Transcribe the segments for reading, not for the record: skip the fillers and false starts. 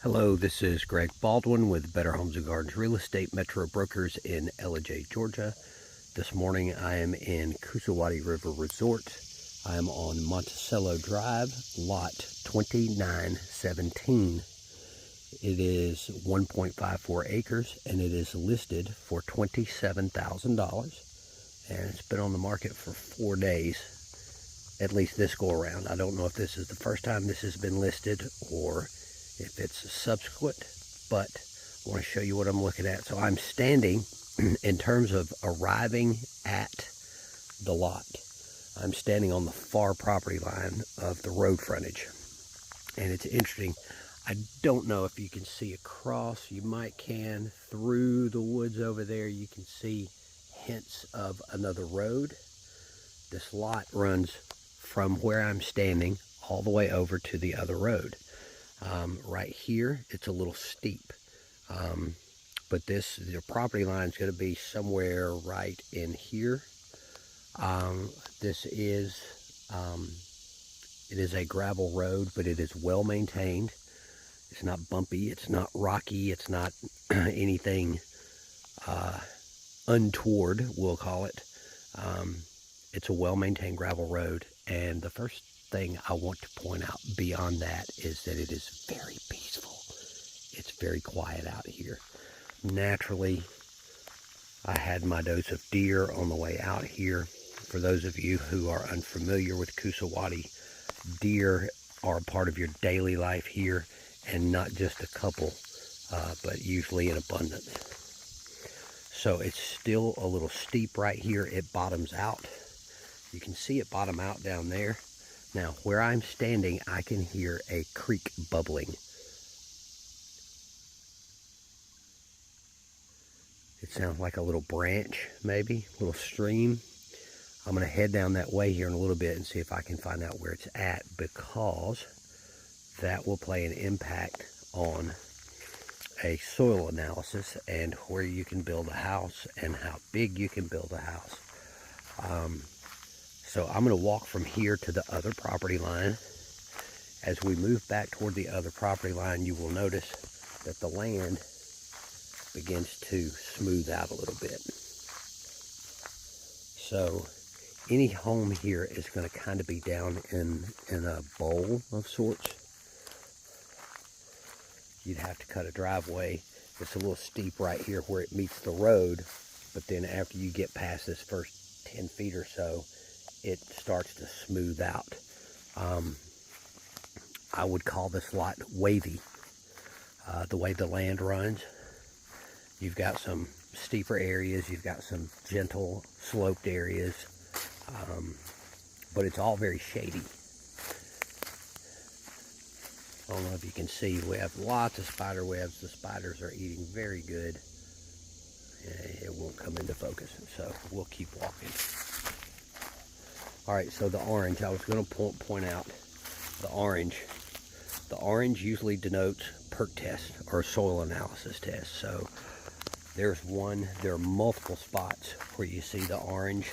Hello, this is Greg Baldwin with Better Homes and Gardens Real Estate Metro Brokers in Ellijay, Georgia. This morning I am in Coosawattee River Resort. I am on Monticello Drive, lot 2917. It is 1.54 acres and it is listed for $27,000. And it's been on the market for 4 days, at least this go around. I don't know if this is the first time this has been listed or if it's subsequent, but I want to show you what I'm looking at. So I'm standing, in terms of arriving at the lot, I'm standing on the far property line of the road frontage. And it's interesting, I don't know if you can see across, you might can, through the woods over there, you can see hints of another road. This lot runs from where I'm standing all the way over to the other road. Right here, it's a little steep, but the property line is going to be somewhere right in here. It is a gravel road, but it is well maintained. It's not bumpy, it's not rocky, it's not anything untoward, we'll call it. It's a well maintained gravel road, and the first thing I want to point out beyond that is that it is very peaceful. It's very quiet out here. Naturally, I had my dose of deer on the way out here. For those of you who are unfamiliar with Coosawattee, deer are a part of your daily life here, and not just a couple, but usually in abundance. So it's still a little steep right here. It bottoms out. You can see it bottom out down there. Now, where I'm standing, I can hear a creek bubbling. It sounds like a little branch, maybe, a little stream. I'm going to head down that way here in a little bit and see if I can find out where it's at, because that will play an impact on a soil analysis and where you can build a house and how big you can build a house. So I'm going to walk from here to the other property line. As we move back toward the other property line, you will notice that the land begins to smooth out a little bit. So any home here is going to kind of be down in a bowl of sorts. You'd have to cut a driveway. It's a little steep right here where it meets the road, but then after you get past this first 10 feet or so, it starts to smooth out. I would call this lot wavy, the way the land runs. You've got some steeper areas, you've got some gentle sloped areas, but it's all very shady. I don't know if you can see, we have lots of spider webs. The spiders are eating very good. It won't come into focus, so we'll keep walking. All right, so the orange, I was going to point out the orange. The orange usually denotes perk test or soil analysis test. So there's one, there are multiple spots where you see the orange.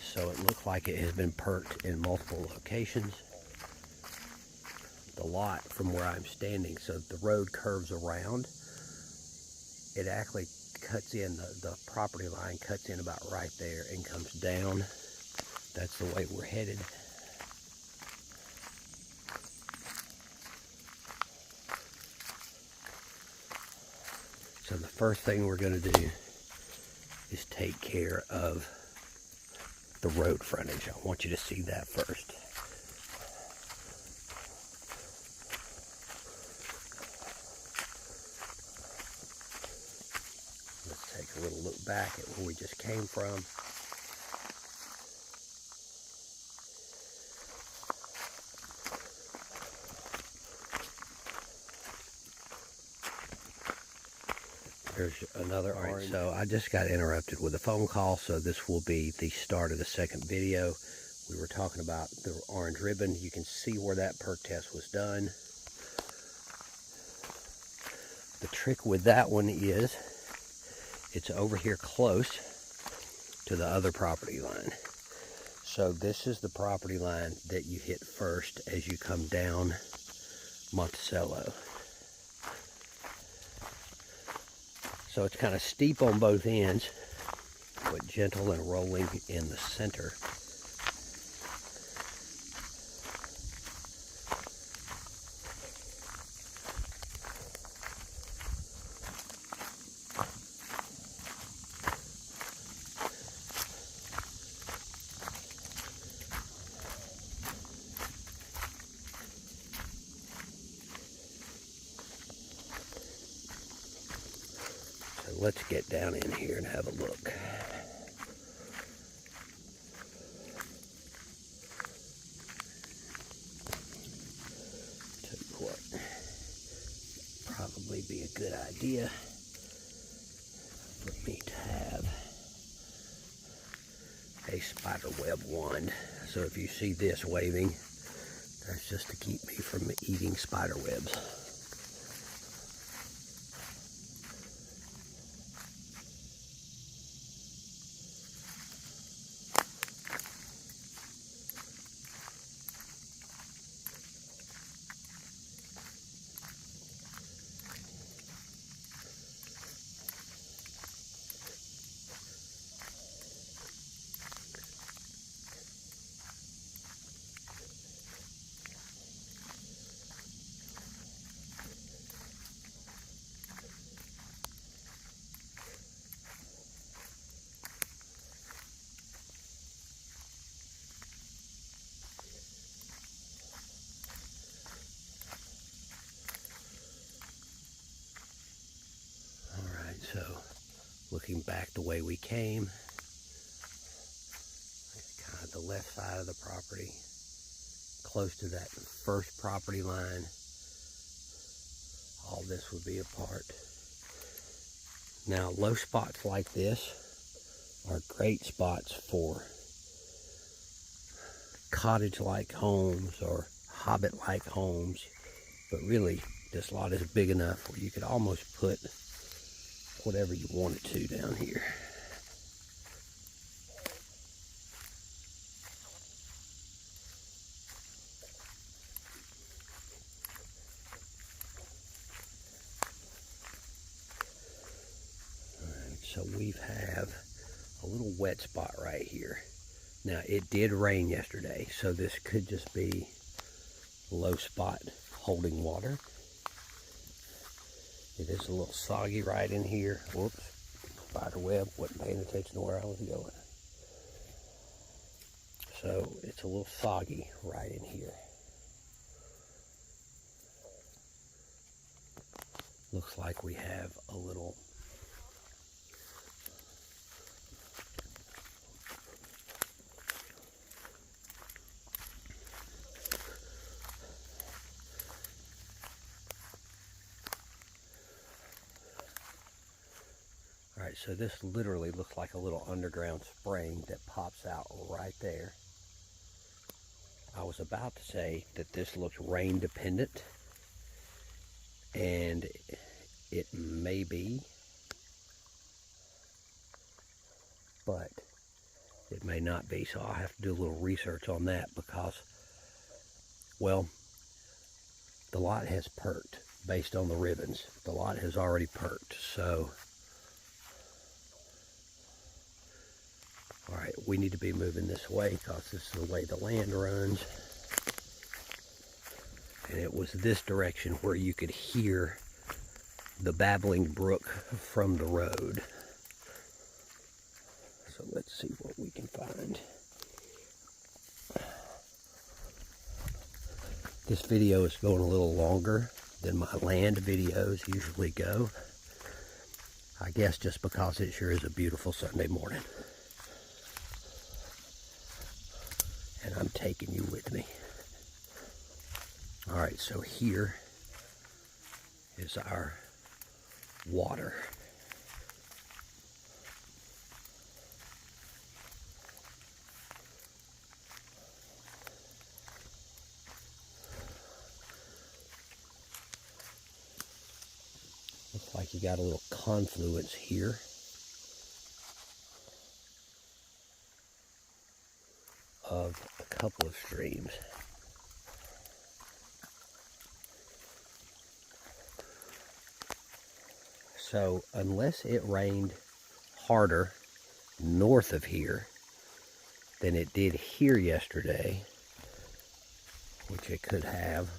So it looks like it has been perked in multiple locations. The lot from where I'm standing, so the road curves around. It actually cuts in, the property line cuts in about right there and comes down. That's the way we're headed. So the first thing we're going to do is take care of the road frontage. I want you to see that first. Let's take a little look back at where we just came from. There's another orange. So I just got interrupted with a phone call, so this will be the start of the second video. We were talking about the orange ribbon. You can see where that perk test was done. The trick with that one is it's over here close to the other property line. So this is the property line that you hit first as you come down Monticello. So it's kind of steep on both ends, but gentle and rolling in the center. Let's get down in here and have a look. Tell you what, probably be a good idea for me to have a spider web wand. So if you see this waving, that's just to keep me from eating spider webs. So, looking back the way we came, kind of the left side of the property, close to that first property line, all this would be a part. Now, low spots like this are great spots for cottage-like homes or hobbit-like homes, but really, this lot is big enough where you could almost put whatever you wanted to down here. Alright, so we have a little wet spot right here. Now it did rain yesterday, so this could just be a low spot holding water. It is a little soggy right in here. Whoops, spider web, wasn't paying attention to where I was going. So it's a little soggy right in here. Looks like we have a little Alright, so this literally looks like a little underground spring that pops out right there. I was about to say that this looks rain dependent, and it may be, but it may not be, so I'll have to do a little research on that because, well, the lot has perked based on the ribbons. The lot has already perked, so all right, we need to be moving this way because this is the way the land runs. And it was this direction where you could hear the babbling brook from the road. So let's see what we can find. This video is going a little longer than my land videos usually go. I guess just because it sure is a beautiful Sunday morning. And I'm taking you with me. All right, so here is our water. Looks like you got a little confluence here. Of a couple of streams. So unless it rained harder north of here than it did here yesterday, which it could have,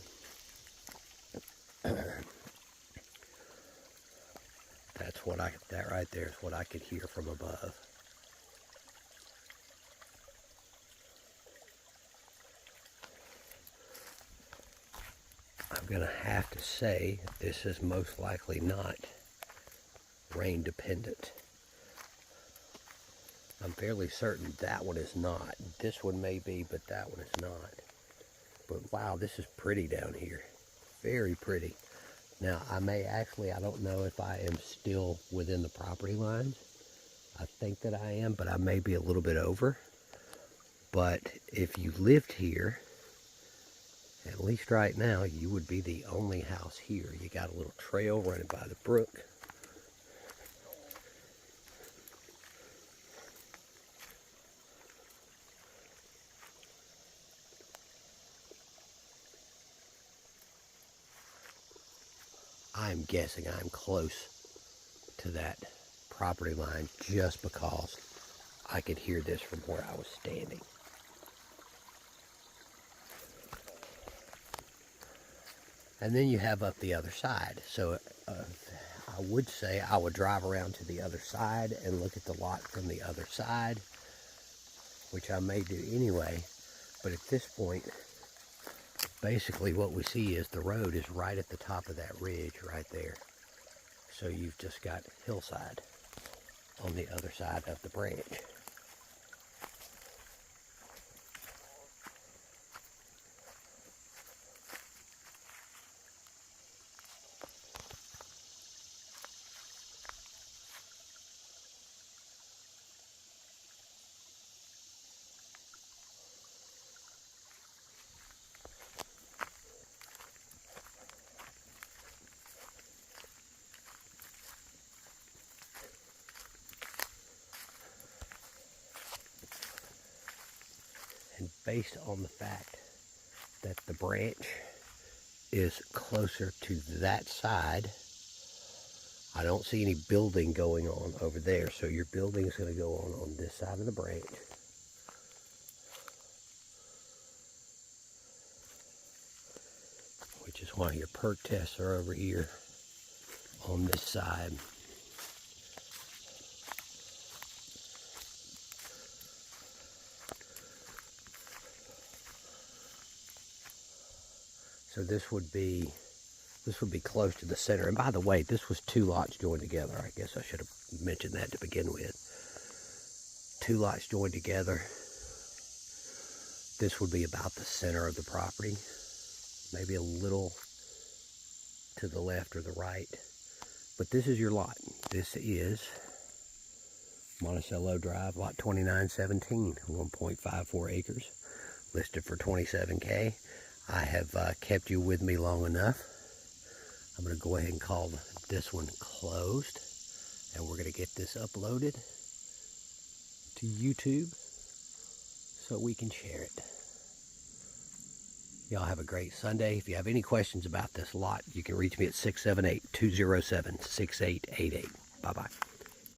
that right there is what I could hear from above. I'm gonna have to say this is most likely not rain dependent. I'm fairly certain that one is not. This one may be, but that one is not. But wow, this is pretty down here. Very pretty. Now, I don't know if I am still within the property lines. I think that I am, but I may be a little bit over. But if you lived here, at least right now, you would be the only house here. You got a little trail running by the brook. I'm guessing I'm close to that property line just because I could hear this from where I was standing. And then you have up the other side. So I would say I would drive around to the other side and look at the lot from the other side, which I may do anyway. But at this point, basically what we see is the road is right at the top of that ridge right there. So you've just got hillside on the other side of the branch. And based on the fact that the branch is closer to that side, I don't see any building going on over there. So your building is going to go on this side of the branch. Which is why your perk tests are over here on this side. So this would be close to the center. And by the way, this was 2 lots joined together. I guess I should have mentioned that to begin with. 2 lots joined together. This would be about the center of the property. Maybe a little to the left or the right. But this is your lot. This is Monticello Drive, lot 2917, 1.54 acres, listed for $27K. I have kept you with me long enough. I'm going to go ahead and call this one closed, and we're going to get this uploaded to YouTube so we can share it. Y'all have a great Sunday. If you have any questions about this lot, you can reach me at 678-207-6888. Bye-bye.